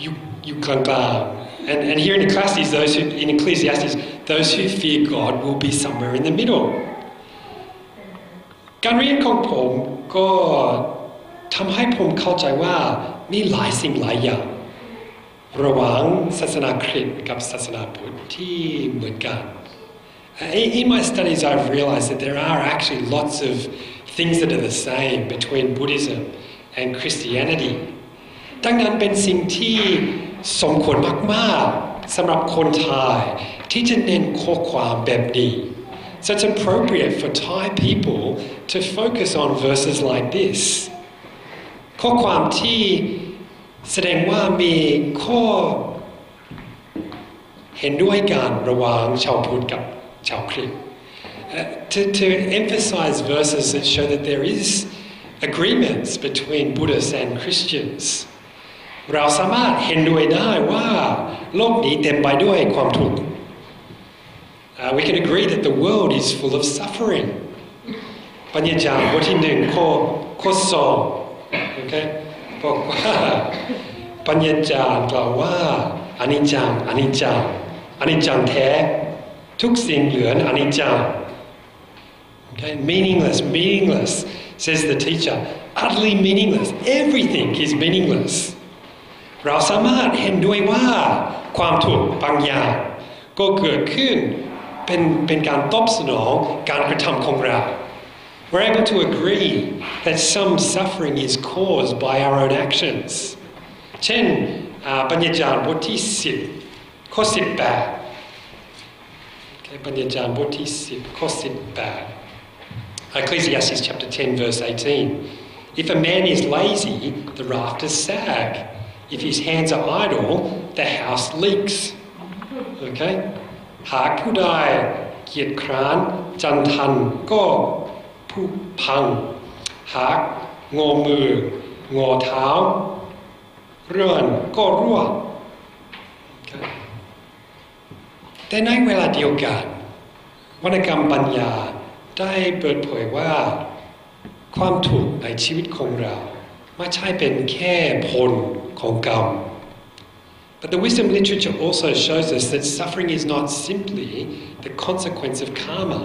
อยู่กลางๆ and here in Ecclesiastes, those who fear God will be somewhere in the middle. การเรียนของผมก็ทำให้ผมเข้าใจว่ามีหลายสิ่งหลายอย่างระหว่างศาสนาคริสต์กับศาสนาพุทธที่เหมือนกัน In my studies I've realized that there are actually lots of things that are the same between Buddhism and Christianity ดังนั้นเป็นสิ่งที่สมควรมากๆสำหรับคนไทยที่จะเน้นข้อความแบบนี้ So it's appropriate for Thai people to focus on verses like this ข้อความที่แสดงว่ามีข้อเห็นด้วยกันระหว่างชาวพุทธกับชาวคริสต์ to emphasize verses that show that there is agreements between Buddhists and Christians เราสามารถเห็นด้วยได้ว่าโลกนี้เต็มไปด้วยความทุกข์ we can agree that the world is full of suffering ปัญญาจารย์บทที่1ข้อ2 okay บอกว่าปัญญาจารย์กล่าวว่าอนิจจังอนิจจังอนิจจังแท้ทุกสิ่งเหลืออนิจจัง okay meaningless says the teacher utterly meaningless everything is meaningless เราสามารถเห็นด้วยว่า ความทุกข์บางอย่างก็เกิดขึ้นเป็นการตอบสนองการกระทำของเรา We're able to agree that some suffering is caused by our own actions เช่นปัญญาจารย์บทที่10ข้อ18ปัญญาจารย์บทที่10ข้อ18 Ecclesiastes chapter 10 verse 18 If a man is lazy, the rafters sag. If his hands are idle, the house leaks. Okay? หากผู้ใดเกียจคร้านจันทันก็ผุพังหากงอมืองอเท้าเรือนก็รั่ว Okay? แต่ในเวลาเดียวกันวรรณกรรมปัญญาได้เปิดเผยว่าความทุกข์ในชีวิตของเราไม่ใช่เป็นแค่ผลของกรรม But the wisdom literature also shows us that suffering is not simply the consequence of karma.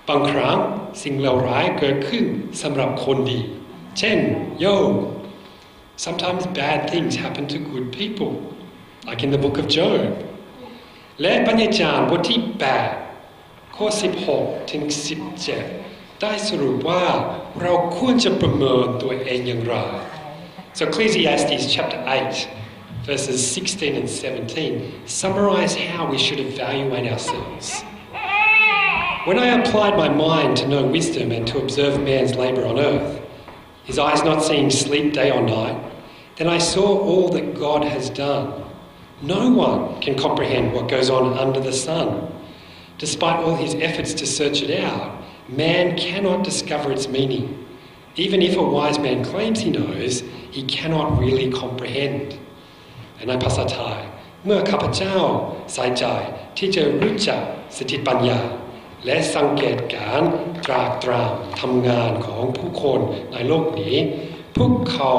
บางครั้งสิ่งเลวร้ายเกิดขึ้นสำหรับคนดีเช่น sometimes bad things happen to good people, like in the book of Job. และปัญญาจารย์บทที่8ข้อ16ถึง17ได้สรุปว่าเราควรจะประเมินตัวเองอย่างไร So Ecclesiastes chapter 8 verses 16 and 17 summarize how we should evaluate ourselves. When I applied my mind to know wisdom and to observe man's labor on earth, his eyes not seeing sleep day or night, then I saw all that God has done. No one can comprehend what goes on under the sun. Despite all his efforts to search it out, man cannot discover its meaning. Even if a wise man claims he knows, he cannot really comprehend. ในภาษาไทยเมื่อข้าพเจ้าใส่ใจที่จะรู้จักสติปัญญาและสังเกตการตรากตรำทำงานของผู้คนในโลกนี้พวกเขา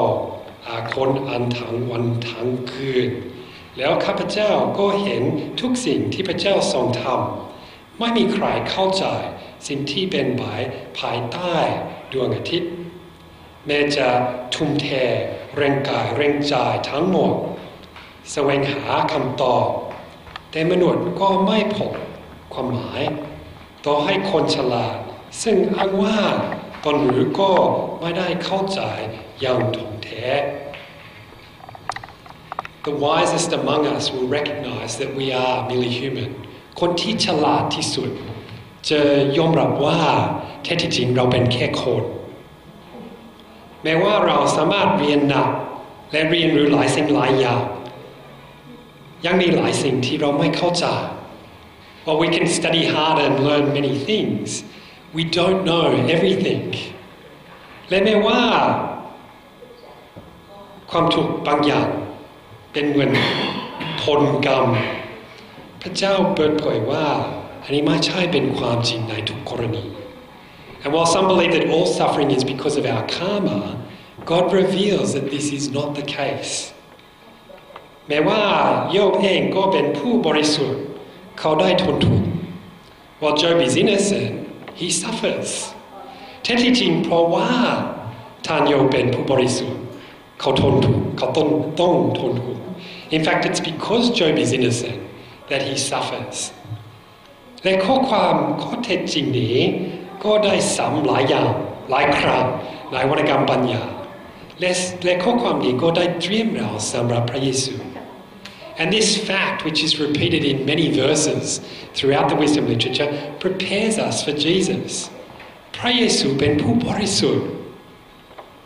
คนอันทั้งวันทั้งคืนแล้วข้าพเจ้าก็เห็นทุกสิ่งที่พระเจ้าทรงทำไม่มีใครเข้าใจสิ่งที่เป็นไปภายใต้ดวงอาทิตย์แม้จะทุ่มเทแรงกายแรงใจทั้งหมดแสวงหาคำตอบแต่มนุษย์ก็ไม่พบความหมายต่อให้คนฉลาดซึ่งอ้างว่าตนรู้ก็ไม่ได้เข้าใจอย่างถ่องแท้ The wisest among us will recognize that we are merely human คนที่ฉลาดที่สุดจะยอมรับว่าแท้ที่จริงเราเป็นแค่คนแม้ว่าเราสามารถเรียนหนักและเรียนรู้หลายสิ่งหลายอย่างยังมีหลายสิ่งที่เราไม่เข้าใจ While we can study hard and learn many things, we don't know everything. และแม้ว่าความทุกข์บางอย่างเป็นเหมือนผลกรรมพระเจ้าเปิดเผยว่าอันนี้ไม่ใช่เป็นความจริงในทุกกรณี And while some believe that all suffering is because of our karma, God reveals that this is not the case. แม้ว่าโยบเองก็เป็นผู้บริสุทธิ์เขาได้ทนทุกข์ While Job is innocent, he suffers. แท้ที่จริงเพราะว่าท่านโยบเป็นผู้บริสุทธิ์เขาทนทุกข์เขาต้องทนทุกข์ In fact, it's because Job is innocent that he suffers. และข้อเท็จจริงนี้ก็ได้ซ้ำหลายอย่างหลายครั้งในวรรณกรรมปัญญาและข้อความนี้ก็ได้เตรียมเราสำหรับพระเยซู And this fact, which is repeated in many verses throughout the wisdom literature, prepares us for Jesus. พระเยซูเป็นผู้บริสุทธิ์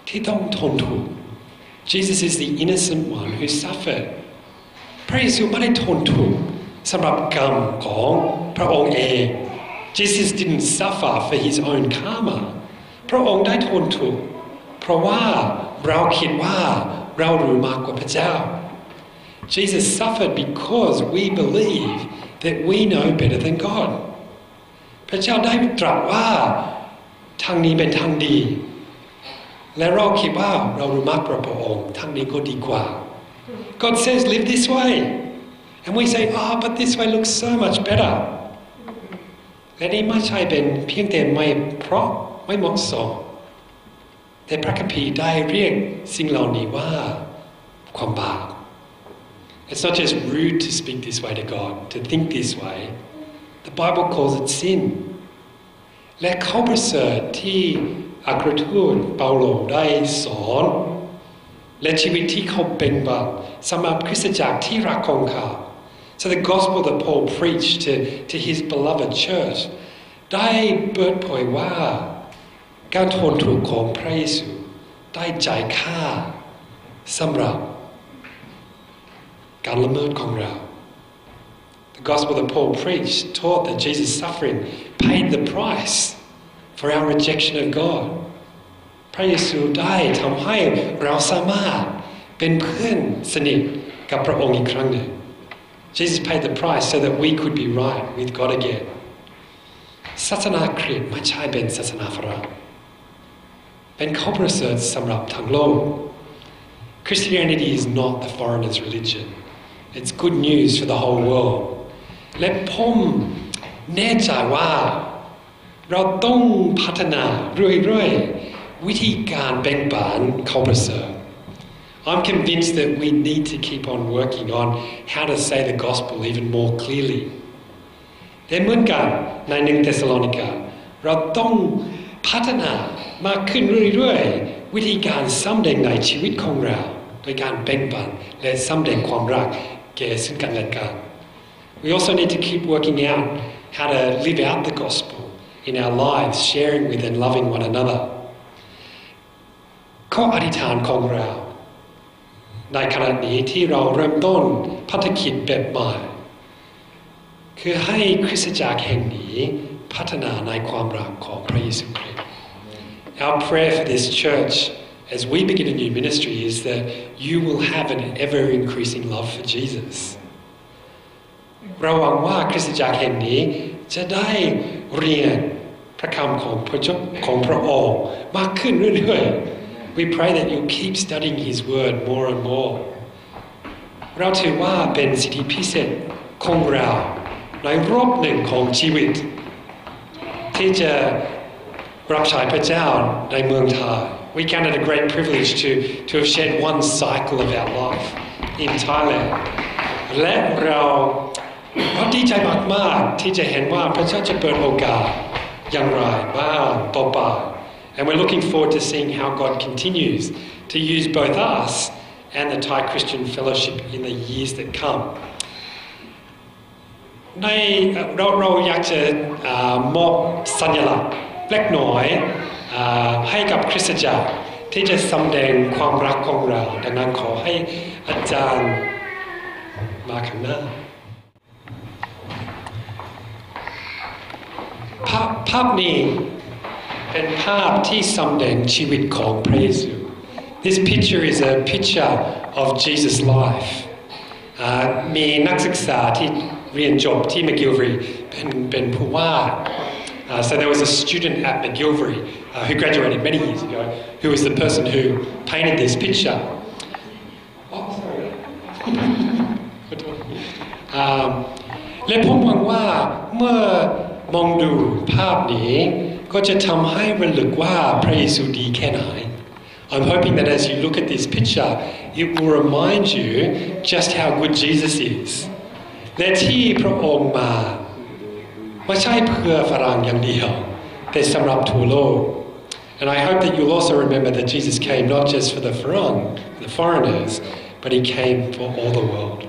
ที่ต้องทนทุกข์ Jesus is the innocent one who suffered. พระเยซูไม่ได้ทนทุกข์สำหรับกรรมของพระองค์เอง Jesus didn't suffer for his own karma. พระองค์ได้ทนทุกข์เพราะว่าเราคิดว่าเรารู้มากกว่าพระเจ้า Jesus suffered because we believe that we know better than God. พระเจ้าได้ตรัสว่าทางนี้เป็นทางดีและเราคิดว่าเรารู้มากกว่าพระองค์ทางนี้ก็ดีกว่า God says live this way and we say but this way looks so much better และนี่ไม่ใช่เป็นเพียงแต่ไม่เพราะไม่เหมาะสมแต่พระคัมภีร์ได้เรียกสิ่งเหล่านี้ว่าความบาป It's not just rude to speak this way to God, to think this way. The Bible calls it sin. และเขาประเสริฐที่อัครทูตเปาโลได้สอนและชีวิตที่เขาเป็นแบบสำหรับคริสตจักรที่รักของเขา So the gospel that Paul preached to his beloved church ได้เปิดเผยว่าการทนทุกข์ของพระเยซูได้จ่ายค่าสำหรับการละเมิดของเรา The gospel that Paul preached taught that Jesus' suffering paid the price for our rejection of God. พระเยซูได้ทำให้เราสามารถเป็นเพื่อนสนิทกับพระองค์อีกครั้งหนึ่ง Jesus paid the price so that we could be right with God again. ศาสนาคริสต์ไม่ใช่เป็นศาสนาฝรั่งเป็นข้อประเสริฐสำหรับทั้งโลก Christianity is not the foreigner's religion. It's good news for the whole world. และผมแน่ใจว่าเราต้องพัฒนาเรื่อยๆวิธีการแบ่งปันข้อประเสริฐ I'm convinced that we need to keep on working on how to say the gospel even more clearly. แต่เหมือนกันใน1 เธสโลนิกาเราต้องพัฒนามากขึ้นเรื่อยๆวิธีการสำแดงในชีวิตของเราโดยการแบ่งปันและสำแดงความรักแก่ซึ่งกันและกัน We also need to keep working out how to live out the gospel in our lives, sharing with and loving one another. ข้ออธิษฐานของเราในขณะนี้ที่เราเริ่มต้นพันธกิจแบบใหม่คือให้คริสตจักรแห่งนี้พัฒนาในความรักของพระเยซูคริสต์ Our prayer for this church as we begin a new ministry is that you will have an ever-increasing love for Jesus. เราหวังว่าคริสตจักรแห่งนี้จะได้เรียนพระคำของพระองค์มากขึ้นเรื่อยๆ We pray that you keep studying His Word more and more. เราถือว่าเป็นสิทธิพิเศษของเราในรอบหนึ่งของชีวิตที่จะรับใช้พระเจ้าในเมืองไทย We count it a great privilege to have shared one cycle of our life in Thailand. และเราดีใจมากๆที่จะเห็นว่าพระเจ้าจะเปิดโอกาสอย่างไรบ้างต่อไป And we're looking forward to seeing how God continues to use both us and the Thai Christian Fellowship in the years that come. เราอยากจะมอบสัญลักษณ์เล็กน้อยให้กับคริสตจักรที่จะแสดงความรักของเราดังนั้นขอให้อาจารย์มาข้างหน้าภาพนี้เป็นภาพที่แสดงชีวิตของพระเยซู This picture is a picture of Jesus' life. มีนักศึกษาที่เรียนจบที่ McGilvery เป็นผู้วาด So there was a student at McGilvery who graduated many years ago who was the person who painted this picture. Oh, sorry. และผมหวังว่าเมื่อมองดูภาพนี้ก็จะทำให้ระลึกว่าพระเยซูดีแค่ไหน I'm hoping that as you look at this picture, it will remind you just how good Jesus is. และที่พระองค์มาไม่ใช่เพื่อฝรั่งอย่างเดียวแต่สำหรับทั่วโลก And I hope that you'll also remember that Jesus came not just for the foreigners, but He came for all the world.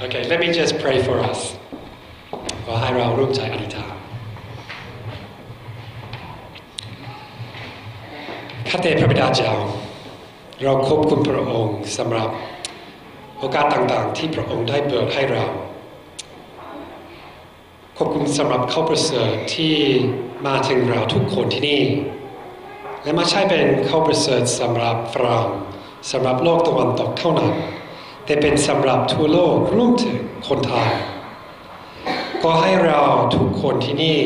Okay, let me just pray for us. ขอให้เราร่วมใจอธิษฐานข้าแต่พระบิดาเจ้าเราขอบคุณพระองค์สำหรับโอกาสต่างๆที่พระองค์ได้เปิดให้เราขอบคุณสำหรับข้อประเสริฐที่มาถึงเราทุกคนที่นี่และไม่ใช่เป็นข้อประเสริฐสำหรับฝรั่งสำหรับโลกตะวันตกเท่านั้นแต่เป็นสำหรับทั่วโลกรวมถึงคนไทยก็ให้เราทุกคนที่นี่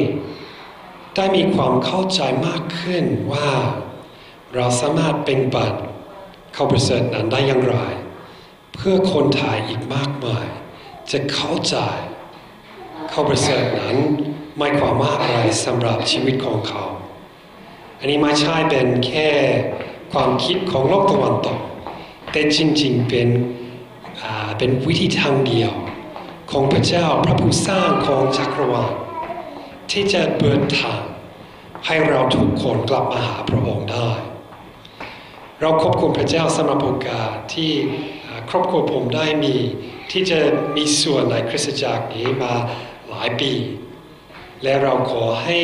ได้มีความเข้าใจมากขึ้นว่าเราสามารถเป็นปันข้อประเสริฐนั้นได้อย่างไรเพื่อคนไทยอีกมากมายจะเข้าใจ เขาประเสริฐนั้นไม่ความว่าอะไรสำหรับชีวิตของเขาอันนี้ไม่ใช่เป็นแค่ความคิดของโลกตะวันตกแต่จริงๆเป็นวิธีทางเดียวของพระเจ้าพระผู้สร้างของจักรวาลที่จะเปิดทางให้เราทุกคนกลับมาหาพระองค์ได้เราขอบคุณพระเจ้าสำหรับโอกาสที่ครอบครัวผมได้มีที่จะมีส่วนในคริสตจักรนี้มาหลายปีและเราขอให้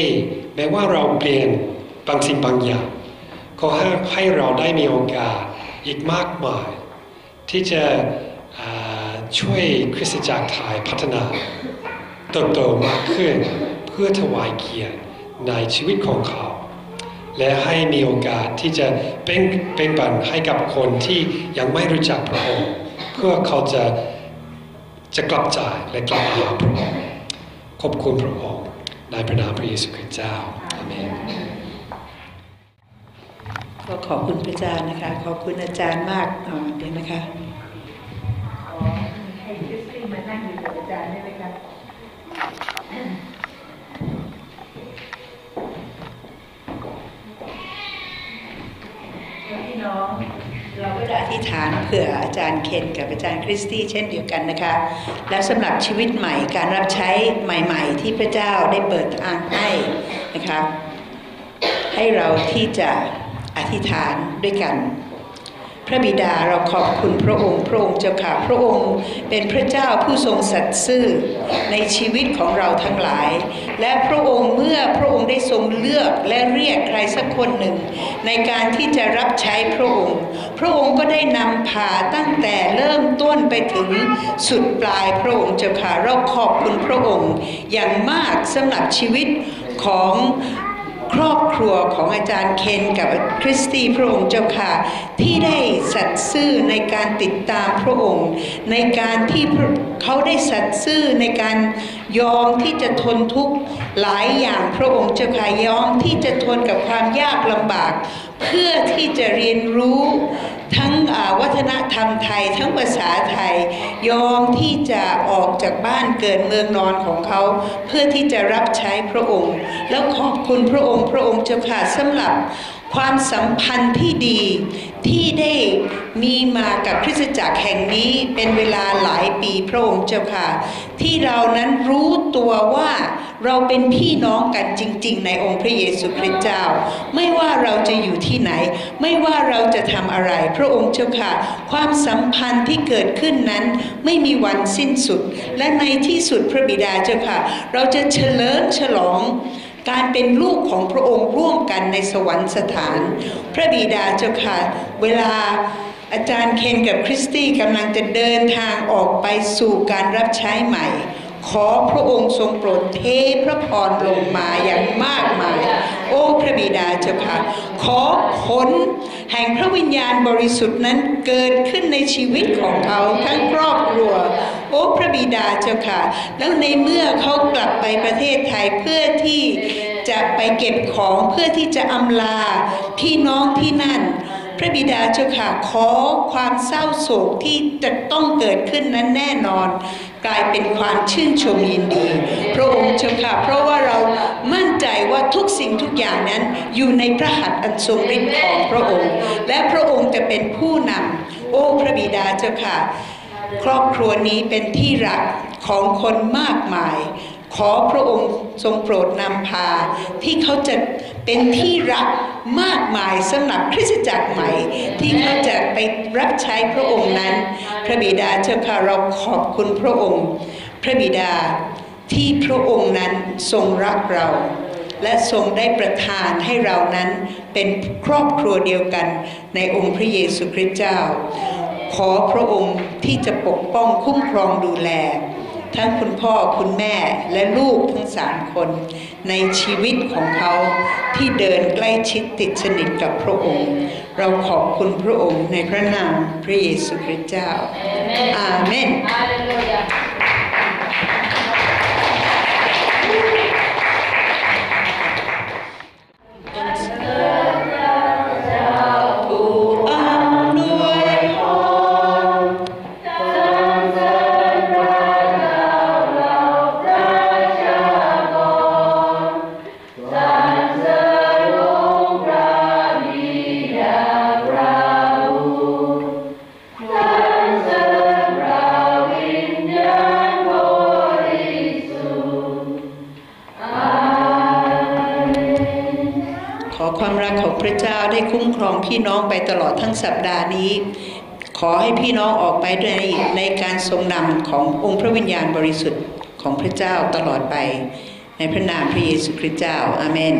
แม้ว่าเราเปลี่ยนบางสิ่งบางอย่างขอให้เราได้มีโอกาสอีกมากมายที่จะช่วยคริสตจักรไทยพัฒนาเติบโตมากขึ้นเพื่อถวายเกียรติในชีวิตของเขาและให้มีโอกาสที่จะเป็นปันให้กับคนที่ยังไม่รู้จักพระองค์เพื่อเขาจะกลับใจและกลับหาพระองค์ขอบคุณพระองค์ในพระนามพระเยซูคริสต์เจ้าอาเมนก็ขอบคุณพระเจ้านะคะขอบคุณอาจารย์มากเดี๋ยวนะคะให้คริสตี้มานั่งอยู่กับอาจารย์ได้ไหมคะพี่น้องเราก็จะอธิษฐานเผื่ออาจารย์เคนกับอาจารย์คริสตี้เช่นเดียวกันนะคะและสำหรับชีวิตใหม่การรับใช้ใหม่ๆที่พระเจ้าได้เปิดทางให้นะคะให้เราที่จะอธิษฐานด้วยกันพระบิดาเราขอบคุณพระองค์เจ้าค่ะพระองค์เป็นพระเจ้าผู้ทรงสัตย์ซื่อในชีวิตของเราทั้งหลายและพระองค์เมื่อพระองค์ได้ทรงเลือกและเรียกใครสักคนหนึ่งในการที่จะรับใช้พระองค์ก็ได้นำพาตั้งแต่เริ่มต้นไปถึงสุดปลายพระองค์เจ้าค่ะเราขอบคุณพระองค์อย่างมากสำหรับชีวิตของครอบครัวของอาจารย์เคนกับคริสตี้พระองค์เจ้าค่ะที่ได้สัตย์ซื่อในการติดตามพระองค์ในการที่เขาได้สัตย์ซื่อในการยอมที่จะทนทุกข์หลายอย่างพระองค์เจ้าค่ะยอมที่จะทนกับความยากลำบากเพื่อที่จะเรียนรู้ทั้งวัฒนธรรมไทยทั้งภาษาไทยยอมที่จะออกจากบ้านเกิดเมืองนอนของเขาเพื่อที่จะรับใช้พระองค์แล้วขอบคุณพระองค์เจ้าค่ะสำหรับความสัมพันธ์ที่ดีที่ได้มีมากับคริสตจักรแห่งนี้เป็นเวลาหลายปีพระองค์เจ้าค่ะที่เรานั้นรู้ตัวว่าเราเป็นพี่น้องกันจริงๆในองค์พระเยซูคริสต์เจ้าไม่ว่าเราจะอยู่ที่ไหนไม่ว่าเราจะทำอะไรพระองค์เจ้าค่ะความสัมพันธ์ที่เกิดขึ้นนั้นไม่มีวันสิ้นสุดและในที่สุดพระบิดาเจ้าค่ะเราจะเฉลิมฉลองการเป็นลูกของพระองค์ร่วมกันในสวรรคสถานพระบิดาเจ้าค่ะเวลาอาจารย์เคนกับคริสตี้กำลังจะเดินทางออกไปสู่การรับใช้ใหม่ขอพระองค์ทรงโปรดเทพระพรลงมาอย่างมากมายโอ้พระบิดาเจ้าค่ะขอผลแห่งพระวิญญาณบริสุทธิ์นั้นเกิดขึ้นในชีวิตของเขาทั้งครอบครัวโอ้พระบิดาเจ้าค่ะแล้วในเมื่อเขากลับไปประเทศไทยเพื่อที่จะไปเก็บของเพื่อที่จะอำลาพี่น้องที่นั่นพระบิดาเจ้าค่ะขอความเศร้าโศกที่จะต้องเกิดขึ้นนั้นแน่นอนกลายเป็นความชื่นชมยินดีพระองค์เจ้าค่ะเพราะว่าเรามั่นใจว่าทุกสิ่งทุกอย่างนั้นอยู่ในพระหัตถ์อันทรงฤทธิ์ของพระองค์และพระองค์จะเป็นผู้นำโอ้พระบิดาเจ้าค่ะครอบครัวนี้เป็นที่รักของคนมากมายขอพระองค์ทรงโปรดนำพาที่เขาจะเป็นที่รักมากมายสำหรับคริสตจักรใหม่ที่เขาจะไปรับใช้พระองค์นั้นพระบิดาเจ้าค่ะเราขอบคุณพระองค์พระบิดาที่พระองค์นั้นทรงรักเราและทรงได้ประทานให้เรานั้นเป็นครอบครัวเดียวกันในองค์พระเยซูคริสต์เจ้าขอพระองค์ที่จะปกป้องคุ้มครองดูแลทั้งคุณพ่อคุณแม่และลูกทั้ง3 คนในชีวิตของเขาที่เดินใกล้ชิดติดสนิทกับพระองค์เราขอบคุณพระองค์ในพระนามพระเยซูคริสต์เจ้าอาเมนพ ความรักของพระเจ้าได้คุ้มครองพี่น้องไปตลอดทั้งสัปดาห์นี้ขอให้พี่น้องออกไปในการทรงนำขององค์พระวิญญาณบริสุทธิ์ของพระเจ้าตลอดไปในพระนามพระเยซูคริสต์เจ้าอาเมน